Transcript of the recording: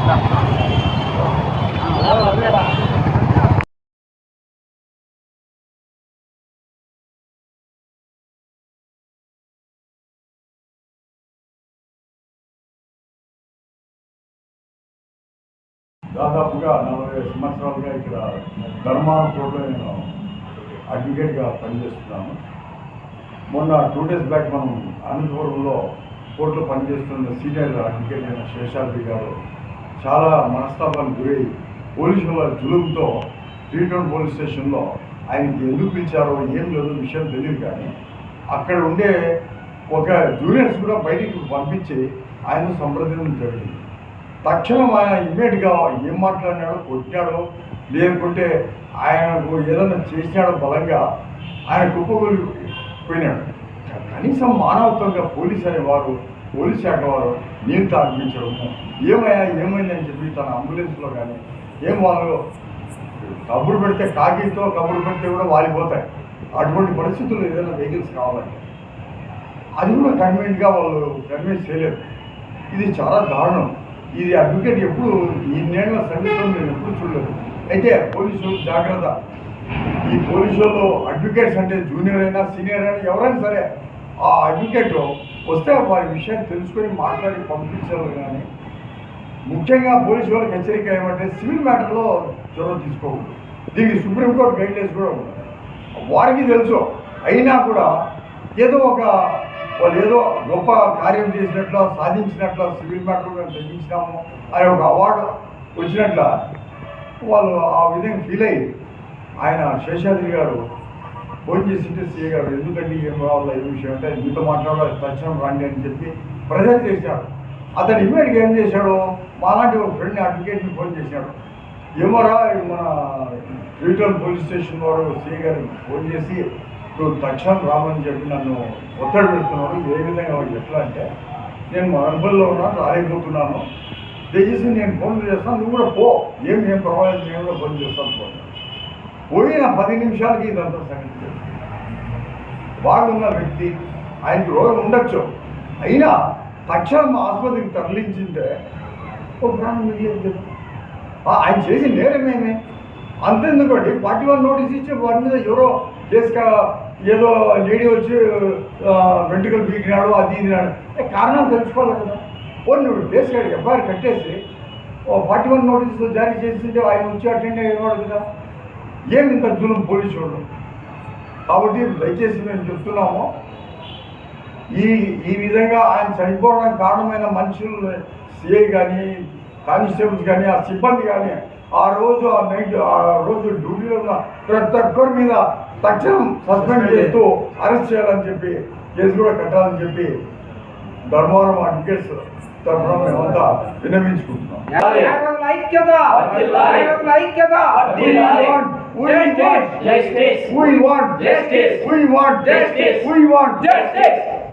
దాదాపుగా 40 సంవత్సరాలుగా ఇక్కడ ధర్మారం కోర్టులో నేను అడ్వకేట్గా పనిచేస్తున్నాను. మొన్న 2 days బ్యాక్ మనం అనంతపురంలో కోర్టులో పనిచేస్తున్న సీనియర్ అడ్వకేట్ అయిన శేషాద్రి గారు చాలా మనస్తాపానికి గురై పోలీసుల జులుంతో 3 Town పోలీస్ స్టేషన్లో ఆయనకి ఎందుకు పిలిచారో ఏం లేదో విషయం తెలియదు, కానీ అక్కడ ఉండే ఒక జూనియర్స్ కూడా బయటికి పంపించి ఆయన సంప్రదించడం జరిగింది. తక్షణం ఆయన ఇమ్మీడియట్గా ఏం మాట్లాడినాడో, కొట్టినాడో లేకుంటే ఆయనకు ఏదైనా చేసినాడో బలంగా ఆయన కుప్పగొలిపోయినాడు. కనీసం మానవత్వంగా పోలీస్ అనేవారు, పోలీస్ శాఖ వారు నీళ్ళు తాగిపించడము, ఏమైందని చెప్పి తన అంబులెన్స్లో కానీ వాళ్ళు కబురు పెడితే కాకితో కబురు పెడితే కూడా వాలిపోతాయి. అటువంటి పరిస్థితుల్లో ఏదైనా వెహికల్స్ కావాలంటే అది కూడా కన్వీనెంట్గా వాళ్ళు కన్విన్స్ చేయలేదు. ఇది చాలా దారుణం. ఇది అడ్వకేట్ ఎప్పుడు ఈ నేల సర్వీస్లో నేను ఎప్పుడు చూడలేదు. అయితే పోలీసులు జాగ్రత్త. ఈ పోలీసులో అడ్వకేట్స్ అంటే జూనియర్ అయినా సీనియర్ అయినా ఎవరైనా సరే ఆ అడ్వకేట్ వస్తే వారి విషయాన్ని తెలుసుకొని మాట్లాడి పంపించాలి. కానీ ముఖ్యంగా పోలీసు వాళ్ళకి హెచ్చరిక ఏమంటే సివిల్ మ్యాటర్లో చొరవ తీసుకోకూడదు. దీనికి సుప్రీంకోర్టు గైడ్లైన్స్ కూడా ఉన్నాయి. వారికి తెలుసు, అయినా కూడా ఏదో వాళ్ళు ఏదో గొప్ప కార్యం చేసినట్లు, సాధించినట్లు, సివిల్ మ్యాటర్ మేము తగ్గించినాము అనే ఒక అవార్డు వచ్చినట్ల వాళ్ళు ఆ విధంగా ఫీల్ అయ్యి ఆయన శేషాద్రి గారు ఫోన్ చేసింటే సీఏ గారు ఎందుకంటే ఏం కావాలో ఏ విషయం అంటే మీతో మాట్లాడాలి తక్షణం రండి అని చెప్పి ప్రెజెంట్ చేశాడు. అతను ఇమ్మీడియట్గా ఏం చేశాడు, మాలాంటి ఒక ఫ్రెండ్ని అడ్వకేట్ని ఫోన్ చేశాడు. ఏమోరా మన 3 Town పోలీస్ స్టేషన్ వారు సీఏ గారికి ఫోన్ చేసి నువ్వు తక్షణం రామని చెప్పి నన్ను ఒత్తిడి పెడుతున్నాను. ఏ విధంగా ఎట్లా అంటే నేను మరబల్లో ఉన్నాను, రాలేకపోతున్నాను, దయచేసి నేను ఫోన్ చేస్తాను, నువ్వు కూడా పో, ఏం పర్వాలేదు, నేను కూడా ఫోన్ చేస్తాను. పోయిన 10 నిమిషాలకి ఇదంతా సంగతి. బాగున్న వ్యక్తి, ఆయనకి రోగం ఉండొచ్చు, అయినా తక్షణం ఆసుపత్రికి తరలించింటే ఓ ప్రాణం మిగిలేదు. ఆయన చేసి నేరమేమే అంతెందుకోండి. 41 నోటీస్ ఇచ్చి వారి మీద ఎవరో కేసుగా ఏదో లేడీ వచ్చి వెంట్రుకలు పీకినాడు, అది ఇది కారణాలు తెలుసుకోవాలి కదా. నువ్వు కేసుగా ఎఫ్ఐఆర్ కట్టేసి 41 నోటీసులు జారీ చేసింటే ఆయన వచ్చి అటెండ్ అయ్యేవాడు కదా. ఏమి ఇంత జూలం పోలీసు వాళ్ళు. కాబట్టి దయచేసి మేము చెప్తున్నాము, ఈ విధంగా ఆయన చనిపోవడానికి కారణమైన మనుషులు సిఐ కానీ కానిస్టేబుల్స్ కానీ ఆ సిబ్బంది కానీ ఆ రోజు డ్యూటీలో ఉన్న ప్రతి ఒక్కరి మీద తక్షణం సస్పెండ్ చేస్తూ అరెస్ట్ చేయాలని చెప్పి కేసు కూడా కట్టాలని చెప్పి ధర్మవరం అడ్వకేట్స్ తరఫున మేమంతా విన్నవించుకుంటున్నాం. We want justice.